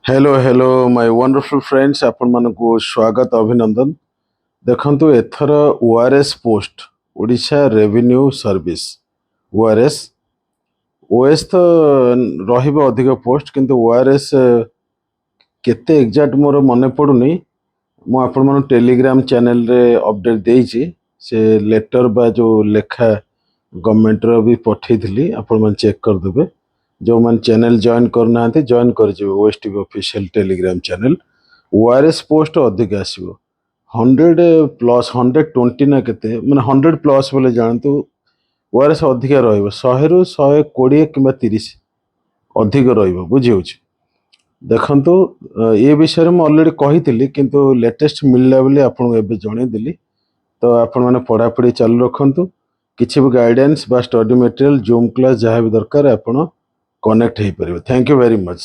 Hello hello my wonderful friends आपण मानकु स्वागत अभिनंदन। देखंतु एथर ORS post Odisha revenue service ORS OS तो रहिबो अधिक पोस्ट किंतु ओआरएस केते एग्जैक्ट मोर मने पडुनी। मु आपण मन टेलीग्राम चैनल रे अपडेट देइछि से लेटर बा जो लेखा गवर्नमेंट रो भी पठेइथिली आपण मन चेक कर देबे। जो मन चैनल जॉइन करना जॉइन कर OSTV official telegram channel. ORS post अधिक आसीबो 100 प्लस 120 ना केते माने 100 प्लस बोले जानतु ओआरएस अधिक रहइबो 100 रु 120 किंबा 30 अधिक रहइबो बुझी होछि। देखंतु ये विषय में ऑलरेडी कहितली किंतु लेटेस्ट मिलला बोली आपन एबे जणे दिली। तो आपण माने पढ़ा पढ़ी चालू रखंतु। किछि भी गाइडेंस बा स्टडी मटेरियल जूम क्लास जहाँ भी दरकार आपण कनेक्ट हो पारे। Thank you very much.